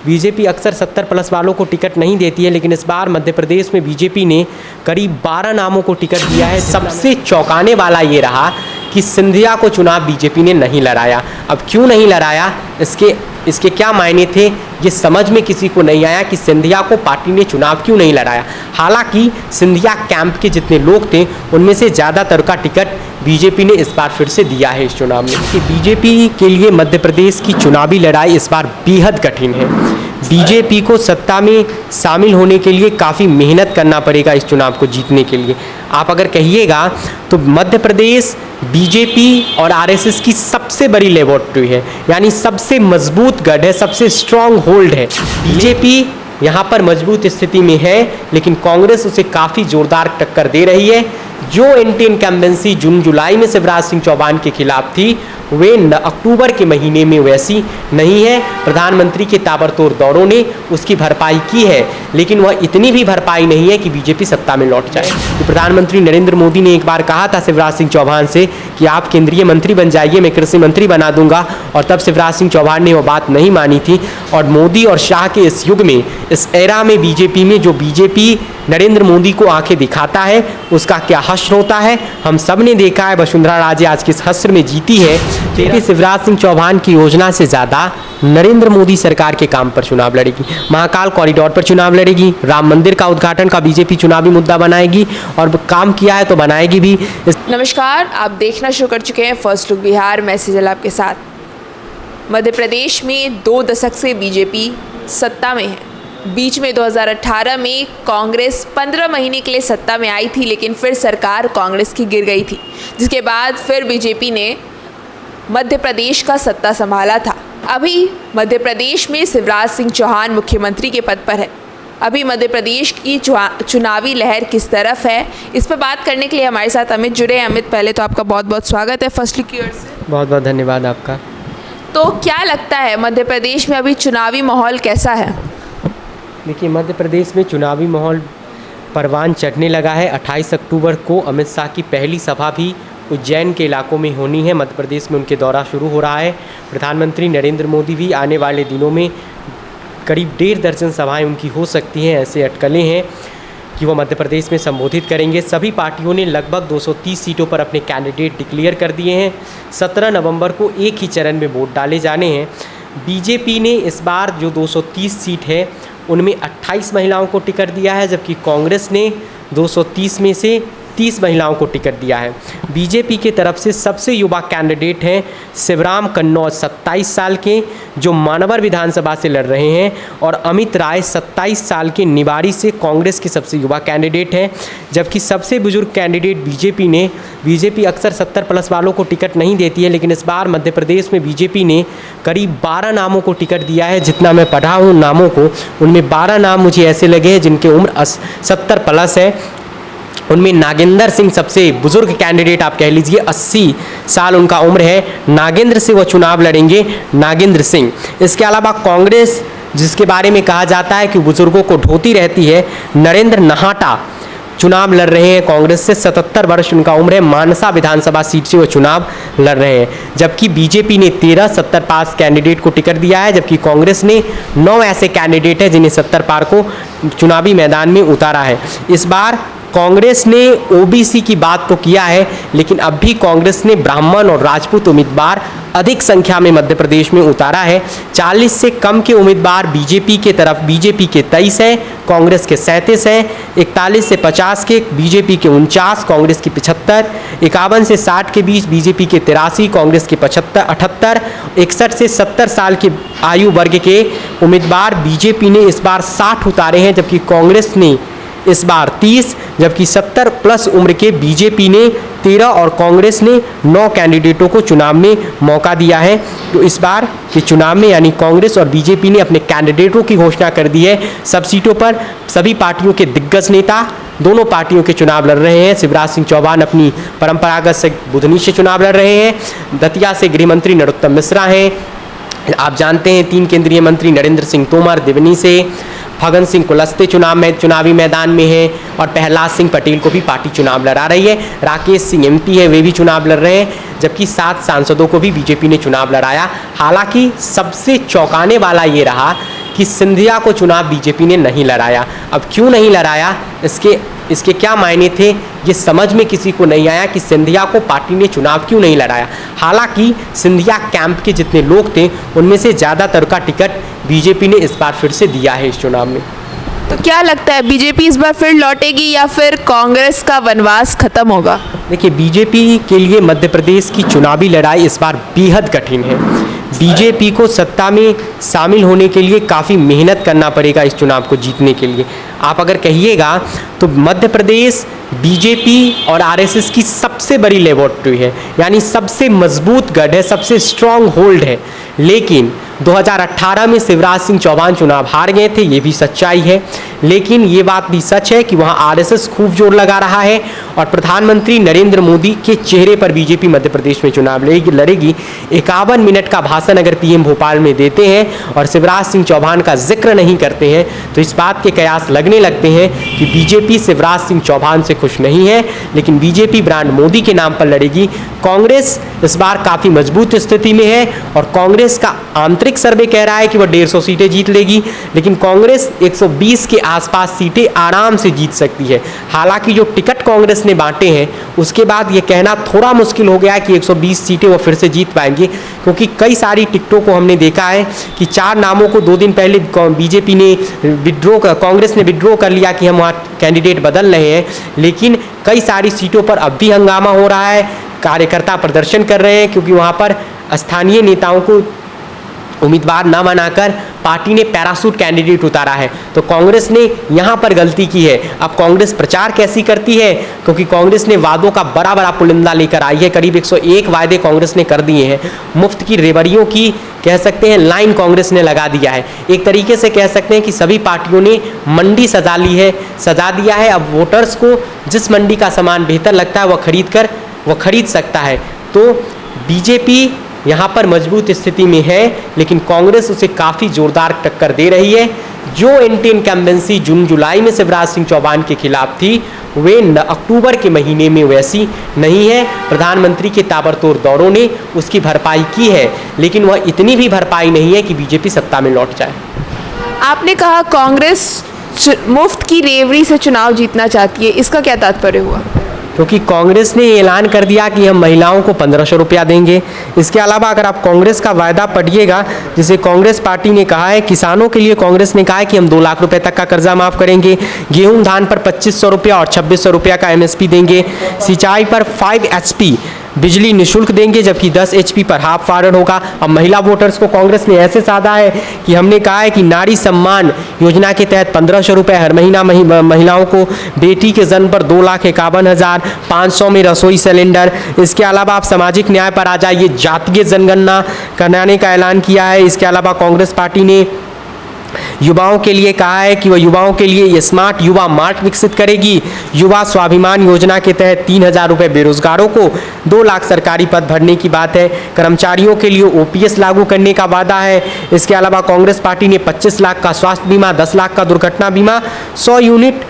BJP अक्सर 70 plus वालों को टिकट नहीं देती है, लेकिन इस बार मध्य प्रदेश में बीजेपी ने करीब 12 नामों को टिकट दिया है। सबसे चौंकाने वाला ये रहा कि सिंधिया को चुनाव बीजेपी ने नहीं लड़ाया। अब क्यों नहीं लड़ाया, इसके क्या मायने थे, ये समझ में किसी को नहीं आया कि सिंधिया को पार्टी ने चुनाव क्यों नहीं लड़ाया। हालांकि सिंधिया कैंप के जितने लोग थे उनमें से ज़्यादातर का टिकट बीजेपी ने इस बार फिर से दिया है इस चुनाव में। कि बीजेपी के लिए मध्य प्रदेश की चुनावी लड़ाई इस बार बेहद कठिन है। बीजेपी को सत्ता में शामिल होने के लिए काफ़ी मेहनत करना पड़ेगा इस चुनाव को जीतने के लिए। आप अगर कहिएगा तो मध्य प्रदेश बीजेपी और आरएसएस की सबसे बड़ी लेबोरेटरी है, यानी सबसे मजबूत गढ़ है, सबसे स्ट्रॉन्ग होल्ड है। बीजेपी यहाँ पर मजबूत स्थिति में है, लेकिन कांग्रेस उसे काफ़ी जोरदार टक्कर दे रही है। जो एंटी इनकम्बेंसी जून जुलाई में शिवराज सिंह चौहान के खिलाफ थी, वे अक्टूबर के महीने में वैसी नहीं है। प्रधानमंत्री के ताबड़तोड़ दौरों ने उसकी भरपाई की है, लेकिन वह इतनी भी भरपाई नहीं है कि बीजेपी सत्ता में लौट जाए। तो प्रधानमंत्री नरेंद्र मोदी ने एक बार कहा था शिवराज सिंह चौहान से कि आप केंद्रीय मंत्री बन जाइए, मैं कृषि मंत्री बना दूंगा, और तब शिवराज सिंह चौहान ने वो बात नहीं मानी थी। और मोदी और शाह के इस युग में, इस एरा में बीजेपी में जो बीजेपी नरेंद्र मोदी को आंखें दिखाता है, उसका क्या हश्र होता है हम सब ने देखा है। वसुंधरा राजे आज किस हश्र में जीती है। क्योंकि शिवराज सिंह चौहान की योजना से ज़्यादा नरेंद्र मोदी सरकार के काम पर चुनाव लड़ेगी। महाकाल कॉरिडोर पर चुनाव लड़ेगी, राम मंदिर का उद्घाटन का बीजेपी चुनावी मुद्दा बनाएगी, और काम किया है तो बनाएगी भी। नमस्कार, आप देखना शुरू कर चुके हैं फर्स्ट लुक बिहार। मैं सिजल आपके साथ। मध्य प्रदेश में 2 दशक से बीजेपी सत्ता में है। बीच में 2018 में कांग्रेस 15 महीने के लिए सत्ता में आई थी, लेकिन फिर सरकार कांग्रेस की गिर गई थी, जिसके बाद फिर बीजेपी ने मध्य प्रदेश का सत्ता संभाला था। अभी मध्य प्रदेश में शिवराज सिंह चौहान मुख्यमंत्री के पद पर है। अभी मध्य प्रदेश की चुनावी लहर किस तरफ है, इस पर बात करने के लिए हमारे साथ अमित जुड़े हैं। अमित, पहले तो आपका बहुत बहुत स्वागत है फर्स्ट लुक की ओर से। बहुत बहुत धन्यवाद आपका। तो क्या लगता है मध्य प्रदेश में अभी चुनावी माहौल कैसा है? देखिए, मध्य प्रदेश में चुनावी माहौल परवान चढ़ने लगा है। 28 अक्टूबर को अमित शाह की पहली सभा भी उज्जैन के इलाकों में होनी है। मध्य प्रदेश में उनके दौरा शुरू हो रहा है। प्रधानमंत्री नरेंद्र मोदी भी आने वाले दिनों में करीब 1.5 दर्जन सभाएं उनकी हो सकती हैं। ऐसे अटकलें हैं कि वो मध्य प्रदेश में संबोधित करेंगे। सभी पार्टियों ने लगभग 230 सीटों पर अपने कैंडिडेट डिक्लेयर कर दिए हैं। 17 नवंबर को एक ही चरण में वोट डाले जाने हैं। बीजेपी ने इस बार जो 230 सीट है उनमें 28 महिलाओं को टिकट दिया है, जबकि कांग्रेस ने 230 में से 30 महिलाओं को टिकट दिया है। बीजेपी की तरफ से सबसे युवा कैंडिडेट हैं शिवराम कन्नौज, 27 साल के, जो मानवर विधानसभा से लड़ रहे हैं, और अमित राय 27 साल के निवाड़ी से कांग्रेस के सबसे युवा कैंडिडेट हैं। जबकि सबसे बुजुर्ग कैंडिडेट बीजेपी अक्सर 70 प्लस वालों को टिकट नहीं देती है, लेकिन इस बार मध्य प्रदेश में बीजेपी ने करीब 12 नामों को टिकट दिया है। जितना मैं पढ़ा हूँ नामों को, उनमें 12 नाम मुझे ऐसे लगे हैं जिनकी उम्र 70 प्लस है। उनमें नागेंद्र सिंह सबसे बुजुर्ग कैंडिडेट आप कह लीजिए, 80 साल उनका उम्र है। नागेंद्र से वो चुनाव लड़ेंगे, नागेंद्र सिंह। इसके अलावा कांग्रेस, जिसके बारे में कहा जाता है कि बुजुर्गों को ढोती रहती है, नरेंद्र नहाटा चुनाव लड़ रहे हैं कांग्रेस से। 77 वर्ष उनका उम्र है। मानसा विधानसभा सीट से वो चुनाव लड़ रहे हैं। जबकि बीजेपी ने 13 70 पास कैंडिडेट को टिकट दिया है, जबकि कांग्रेस ने 9 ऐसे कैंडिडेट हैं जिन्हें 70 पार को चुनावी मैदान में उतारा है। इस बार कांग्रेस ने ओबीसी की बात तो किया है, लेकिन अब भी कांग्रेस ने ब्राह्मण और राजपूत उम्मीदवार अधिक संख्या में मध्य प्रदेश में उतारा है। 40 से कम के उम्मीदवार बीजेपी के तरफ, बीजेपी के 23 हैं, कांग्रेस के 37 हैं। 41 से 50 के बीजेपी के 49, कांग्रेस के 75। 51 से 60 के बीच बीजेपी के 83, कांग्रेस के 78। 61 से 70 साल के आयु वर्ग के उम्मीदवार बीजेपी ने इस बार 60 उतारे हैं, जबकि कांग्रेस ने इस बार 30, जबकि 70 प्लस उम्र के बीजेपी ने 13 और कांग्रेस ने 9 कैंडिडेटों को चुनाव में मौका दिया है। तो इस बार के चुनाव में यानी कांग्रेस और बीजेपी ने अपने कैंडिडेटों की घोषणा कर दी है। सब सीटों पर सभी पार्टियों के दिग्गज नेता दोनों पार्टियों के चुनाव लड़ रहे हैं। शिवराज सिंह चौहान अपनी परंपरागत से बुधनी से चुनाव लड़ रहे हैं। दतिया से गृह मंत्री नरोत्तम मिश्रा हैं। आप जानते हैं 3 केंद्रीय मंत्री नरेंद्र सिंह तोमर दिवनी से, फगन सिंह कुलस्ते चुनावी मैदान में है, और प्रहलाद सिंह पटेल को भी पार्टी चुनाव लड़ा रही है। राकेश सिंह एमपी है, वे भी चुनाव लड़ रहे हैं, जबकि 7 सांसदों को भी बीजेपी ने चुनाव लड़ाया। हालांकि सबसे चौंकाने वाला ये रहा कि सिंधिया को चुनाव बीजेपी ने नहीं लड़ाया। अब क्यों नहीं लड़ाया, इसके क्या मायने थे, ये समझ में किसी को नहीं आया कि सिंधिया को पार्टी ने चुनाव क्यों नहीं लड़ाया। हालांकि सिंधिया कैंप के जितने लोग थे उनमें से ज़्यादातर का टिकट बीजेपी ने इस बार फिर से दिया है इस चुनाव में। तो क्या लगता है बीजेपी इस बार फिर लौटेगी या फिर कांग्रेस का वनवास खत्म होगा? देखिए, बीजेपी के लिए मध्य प्रदेश की चुनावी लड़ाई इस बार बेहद कठिन है। बीजेपी को सत्ता में शामिल होने के लिए काफ़ी मेहनत करना पड़ेगा इस चुनाव को जीतने के लिए। आप अगर कहिएगा तो मध्य प्रदेश बीजेपी और आरएसएस की सबसे बड़ी लेबोरेटरी है, यानी सबसे मजबूत गढ़ है, सबसे स्ट्रॉन्ग होल्ड है। लेकिन 2018 में शिवराज सिंह चौहान चुनाव हार गए थे, ये भी सच्चाई है। लेकिन ये बात भी सच है कि वहाँ आरएसएस खूब जोर लगा रहा है और प्रधानमंत्री नरेंद्र मोदी के चेहरे पर बीजेपी मध्य प्रदेश में चुनाव लड़ेगी। 51 मिनट का भाषण अगर पीएम भोपाल में देते हैं और शिवराज सिंह चौहान का जिक्र नहीं करते हैं तो इस बात के कयास लगने लगते हैं कि बीजेपी शिवराज सिंह चौहान से खुश नहीं है, लेकिन बीजेपी ब्रांड मोदी के नाम पर लड़ेगी। कांग्रेस इस बार काफ़ी मजबूत स्थिति में है और कांग्रेस का आंतरिक सर्वे कह रहा है कि वह 150 सीटें जीत लेगी, लेकिन कांग्रेस 120 के आसपास सीटें आराम से जीत सकती है। हालांकि जो टिकट कांग्रेस ने बांटे हैं उसके बाद ये कहना थोड़ा मुश्किल हो गया है कि 120 सीटें वो फिर से जीत पाएंगे, क्योंकि कई सारी टिकटों को हमने देखा है कि 4 नामों को 2 दिन पहले बीजेपी ने कांग्रेस ने विड्रॉ कर लिया कि हम वहाँ कैंडिडेट बदल रहे हैं, लेकिन कई सारी सीटों पर अब भी हंगामा हो रहा है। कार्यकर्ता प्रदर्शन कर रहे हैं क्योंकि वहाँ पर स्थानीय नेताओं को उम्मीदवार न बनाकर पार्टी ने पैरासूट कैंडिडेट उतारा है। तो कांग्रेस ने यहाँ पर गलती की है। अब कांग्रेस प्रचार कैसी करती है, क्योंकि कांग्रेस ने वादों का बड़ा बड़ा पुलिंदा लेकर आई है। करीब 101 वायदे कांग्रेस ने कर दिए हैं। मुफ्त की रेवड़ियों की कह सकते हैं लाइन कांग्रेस ने लगा दिया है। एक तरीके से कह सकते हैं कि सभी पार्टियों ने मंडी सजा दिया है। अब वोटर्स को जिस मंडी का सामान बेहतर लगता है वह खरीद सकता है। तो बीजेपी यहाँ पर मजबूत स्थिति में है, लेकिन कांग्रेस उसे काफ़ी जोरदार टक्कर दे रही है। जो एंटी इनकम्बेंसी जून जुलाई में शिवराज सिंह चौहान के खिलाफ थी वे अक्टूबर के महीने में वैसी नहीं है। प्रधानमंत्री के ताबड़तोड़ दौरों ने उसकी भरपाई की है, लेकिन वह इतनी भी भरपाई नहीं है कि बीजेपी सत्ता में लौट जाए। आपने कहा कांग्रेस मुफ्त की रेवड़ी से चुनाव जीतना चाहती है, इसका क्या तात्पर्य हुआ? क्योंकि कांग्रेस ने ऐलान कर दिया कि हम महिलाओं को 1500 रुपया देंगे। इसके अलावा अगर आप कांग्रेस का वायदा पढ़िएगा, जिसे कांग्रेस पार्टी ने कहा है, किसानों के लिए कांग्रेस ने कहा है कि हम 2 लाख रुपए तक का कर्जा माफ़ करेंगे, गेहूं धान पर 2500 रुपया और 2600 रुपया का MSP देंगे, सिंचाई पर 5 HP बिजली निःशुल्क देंगे, जबकि 10 HP पर हाफ फार्ड होगा। अब महिला वोटर्स को कांग्रेस ने ऐसे साधा है कि हमने कहा है कि नारी सम्मान योजना के तहत 1500 रुपये हर महीना महिलाओं को, बेटी के जन्म पर 2,51,500 में रसोई सिलेंडर। इसके अलावा आप सामाजिक न्याय पर आ जाइए, जातीय जनगणना कराने का ऐलान किया है। इसके अलावा कांग्रेस पार्टी ने युवाओं के लिए कहा है कि वह युवाओं के लिए ये स्मार्ट युवा मार्ट विकसित करेगी। युवा स्वाभिमान योजना के तहत 3000 रुपये बेरोजगारों को, 2 लाख सरकारी पद भरने की बात है। कर्मचारियों के लिए OPS लागू करने का वादा है। इसके अलावा कांग्रेस पार्टी ने 25 लाख का स्वास्थ्य बीमा, 10 लाख का दुर्घटना बीमा, 100 यूनिट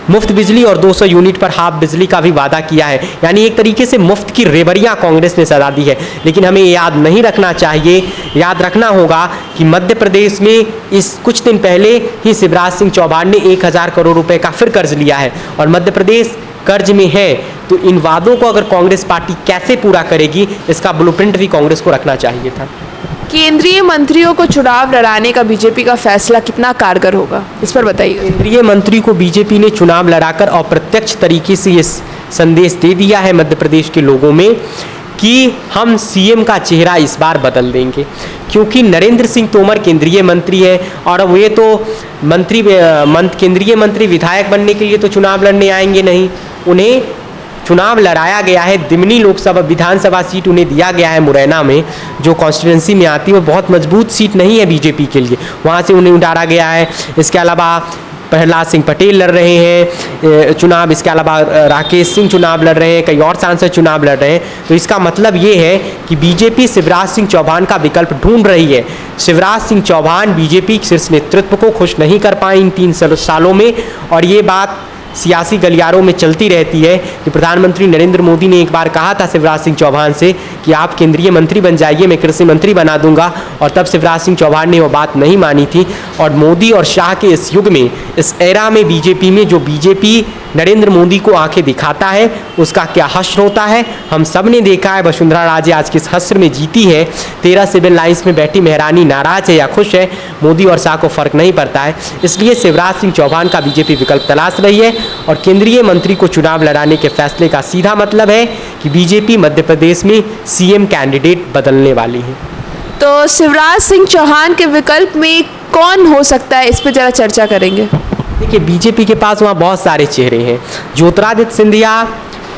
मुफ्त बिजली और 200 यूनिट पर हाफ बिजली का भी वादा किया है। यानी एक तरीके से मुफ्त की रेवड़ियाँ कांग्रेस ने सजा दी है। लेकिन हमें याद रखना होगा कि मध्य प्रदेश में इस कुछ दिन पहले ही शिवराज सिंह चौहान ने 1000 करोड़ रुपए का फिर कर्ज लिया है और मध्य प्रदेश कर्ज में है। तो इन वादों को अगर कांग्रेस पार्टी कैसे पूरा करेगी, इसका ब्लूप्रिंट भी कांग्रेस को रखना चाहिए था। केंद्रीय मंत्रियों को चुनाव लड़ाने का बीजेपी का फैसला कितना कारगर होगा, इस पर बताइए। केंद्रीय मंत्री को बीजेपी ने चुनाव लड़ाकर अप्रत्यक्ष तरीके से ये संदेश दे दिया है मध्य प्रदेश के लोगों में कि हम CM का चेहरा इस बार बदल देंगे, क्योंकि नरेंद्र सिंह तोमर केंद्रीय मंत्री है और वे तो केंद्रीय मंत्री विधायक बनने के लिए तो चुनाव लड़ने आएंगे नहीं। उन्हें चुनाव लड़ाया गया है, दिमनी लोकसभा विधानसभा सीट उन्हें दिया गया है मुरैना में, जो कॉन्स्टिट्यूंसी में आती है। वो बहुत मजबूत सीट नहीं है बीजेपी के लिए, वहाँ से उन्हें उतारा गया है। इसके अलावा प्रहलाद सिंह पटेल लड़ रहे हैं चुनाव, इसके अलावा राकेश सिंह चुनाव लड़ रहे हैं, कई और सांसद चुनाव लड़ रहे हैं। तो इसका मतलब ये है कि बीजेपी शिवराज सिंह चौहान का विकल्प ढूंढ रही है। शिवराज सिंह चौहान बीजेपी शीर्ष नेतृत्व को खुश नहीं कर पाए इन 3 सालों में, और ये बात सियासी गलियारों में चलती रहती है कि प्रधानमंत्री नरेंद्र मोदी ने एक बार कहा था शिवराज सिंह चौहान से कि आप केंद्रीय मंत्री बन जाइए, मैं कृषि मंत्री बना दूंगा, और तब शिवराज सिंह चौहान ने वो बात नहीं मानी थी। और मोदी और शाह के इस युग में, इस एरा में बीजेपी में, जो बीजेपी नरेंद्र मोदी को आंखें दिखाता है उसका क्या हश्र होता है हम सब ने देखा है। वसुंधरा राजे आज किस हश्र में जीती है। 13 सिविल लाइन्स में बैठी महारानी नाराज है या खुश है, मोदी और शाह को फर्क नहीं पड़ता है। इसलिए शिवराज सिंह चौहान का बीजेपी विकल्प तलाश रही है और केंद्रीय मंत्री को चुनाव लड़ाने के फैसले का सीधा मतलब है कि बीजेपी मध्य प्रदेश में सीएम कैंडिडेट बदलने वाली है। तो शिवराज सिंह चौहान के विकल्प में कौन हो सकता है, इस पर जरा चर्चा करेंगे। देखिए, बीजेपी के पास वहाँ बहुत सारे चेहरे हैं। ज्योतिरादित्य सिंधिया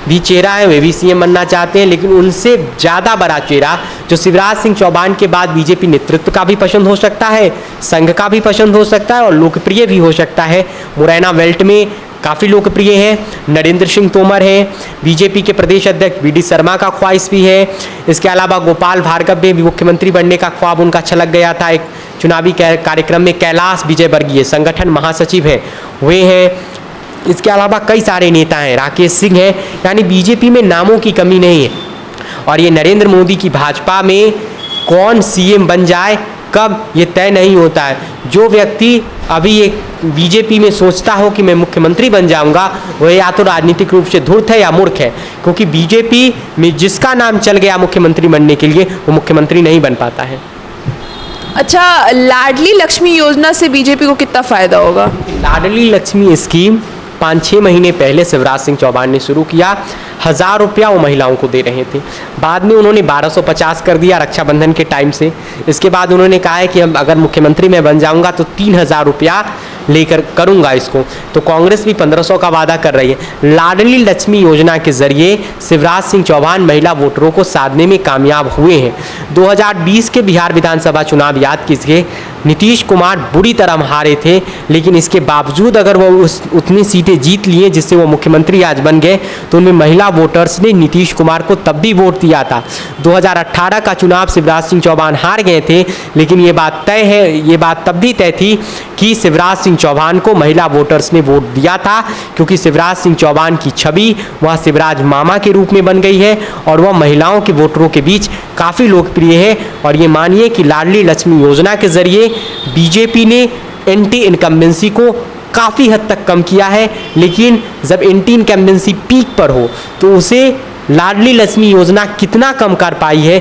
भी चेहरा है, वे भी सीएम बनना चाहते हैं, लेकिन उनसे ज़्यादा बड़ा चेहरा जो शिवराज सिंह चौहान के बाद बीजेपी नेतृत्व का भी पसंद हो सकता है, संघ का भी पसंद हो सकता है और लोकप्रिय भी हो सकता है, मुरैना बेल्ट में काफ़ी लोकप्रिय है, नरेंद्र सिंह तोमर हैं। बीजेपी के प्रदेश अध्यक्ष वी डी शर्मा का ख्वाहिश भी है। इसके अलावा गोपाल भार्गव में भी मुख्यमंत्री बनने का ख्वाब उनका छलक गया था एक चुनावी कार्यक्रम में। कैलाश विजयवर्गीय संगठन महासचिव हैं, वे हैं। इसके अलावा कई सारे नेता हैं, राकेश सिंह हैं। यानी बीजेपी में नामों की कमी नहीं है। और ये नरेंद्र मोदी की भाजपा में कौन सीएम बन जाए कब, ये तय नहीं होता है। जो व्यक्ति अभी एक बीजेपी में सोचता हो कि मैं मुख्यमंत्री बन जाऊंगा, वह या तो राजनीतिक रूप से धूर्त है या मूर्ख है, क्योंकि बीजेपी में जिसका नाम चल गया मुख्यमंत्री बनने के लिए वो मुख्यमंत्री नहीं बन पाता है। अच्छा, लाडली लक्ष्मी योजना से बीजेपी को कितना फायदा होगा? लाडली लक्ष्मी स्कीम 5-6 महीने पहले शिवराज सिंह चौहान ने शुरू किया। 1000 रुपया वो महिलाओं को दे रहे थे, बाद में उन्होंने 1250 कर दिया रक्षाबंधन के टाइम से। इसके बाद उन्होंने कहा है कि हम अगर मुख्यमंत्री मैं बन जाऊंगा तो 3000 रुपया लेकर करूंगा इसको। तो कांग्रेस भी 1500 का वादा कर रही है। लाडली लक्ष्मी योजना के जरिए शिवराज सिंह चौहान महिला वोटरों को साधने में कामयाब हुए हैं। 2020 के बिहार विधानसभा चुनाव याद कीजिए, नीतीश कुमार बुरी तरह हारे थे, लेकिन इसके बावजूद अगर वो उतनी सीटें जीत लिए जिससे वो मुख्यमंत्री आज बन गए, तो उनमें महिला वोटर्स ने नीतीश कुमार को तब भी वोट दिया था। 2018 का चुनाव शिवराज सिंह चौहान हार गए थे, लेकिन ये बात तय है, ये बात तब भी तय थी कि शिवराज सिंह चौहान को महिला वोटर्स ने वोट दिया था, क्योंकि शिवराज सिंह चौहान की छवि वह शिवराज मामा के रूप में बन गई है और वह महिलाओं के वोटरों के बीच काफ़ी लोकप्रिय है। और ये मानिए कि लाडली लक्ष्मी योजना के जरिए बीजेपी ने एंटी इनकम्बेंसी को काफ़ी हद तक कम किया है, लेकिन जब एंटी इनकम्बेंसी पीक पर हो तो उसे लाडली लक्ष्मी योजना कितना कम कर पाई है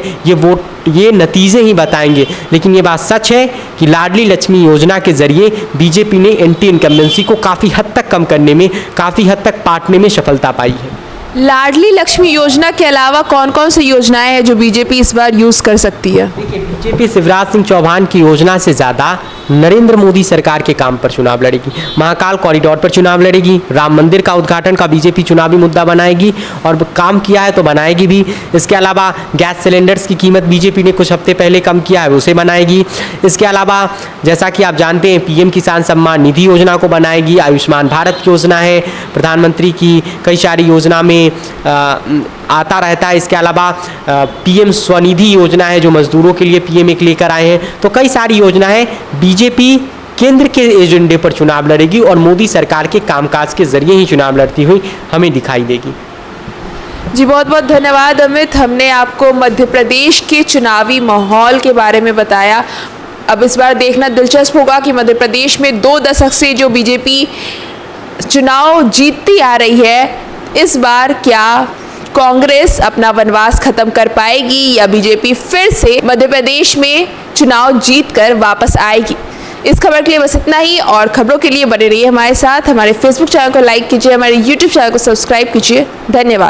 ये नतीजे ही बताएंगे। लेकिन ये बात सच है कि लाडली लक्ष्मी योजना के जरिए बीजेपी ने एंटी इनकम्बेंसी को काफ़ी हद तक कम करने में, काफ़ी हद तक पाटने में सफलता पाई है। लाडली लक्ष्मी योजना के अलावा कौन कौन सी योजनाएं हैं जो बीजेपी इस बार यूज़ कर सकती है? देखिए, बीजेपी शिवराज सिंह चौहान की योजना से ज़्यादा नरेंद्र मोदी सरकार के काम पर चुनाव लड़ेगी। महाकाल कॉरिडोर पर चुनाव लड़ेगी, राम मंदिर का उद्घाटन का बीजेपी चुनावी मुद्दा बनाएगी और काम किया है तो बनाएगी भी। इसके अलावा गैस सिलेंडर्स की कीमत बीजेपी ने कुछ हफ्ते पहले कम किया है, उसे बनाएगी। इसके अलावा जैसा कि आप जानते हैं पीएम किसान सम्मान निधि योजना को बनाएगी। आयुष्मान भारत योजना है, प्रधानमंत्री की कई सारी योजना में आता रहता है। इसके अलावा पीएम स्वनिधि योजना है जो मजदूरों के लिए पीएम एक लेकर आए हैं। तो कई सारी योजना है। बीजेपी केंद्र के एजेंडे पर चुनाव लड़ेगी और मोदी सरकार के कामकाज के जरिए ही चुनाव लड़ती हुई हमें दिखाई देगी। जी बहुत बहुत धन्यवाद अमित, हमने आपको मध्य प्रदेश के चुनावी माहौल के बारे में बताया। अब इस बार देखना दिलचस्प होगा कि मध्य प्रदेश में 2 दशक से जो बीजेपी चुनाव जीतती आ रही है, इस बार क्या कांग्रेस अपना वनवास खत्म कर पाएगी या बीजेपी फिर से मध्य प्रदेश में चुनाव जीतकर वापस आएगी। इस खबर के लिए बस इतना ही, और खबरों के लिए बने रहिए हमारे साथ। हमारे फेसबुक चैनल को लाइक कीजिए, हमारे यूट्यूब चैनल को सब्सक्राइब कीजिए। धन्यवाद।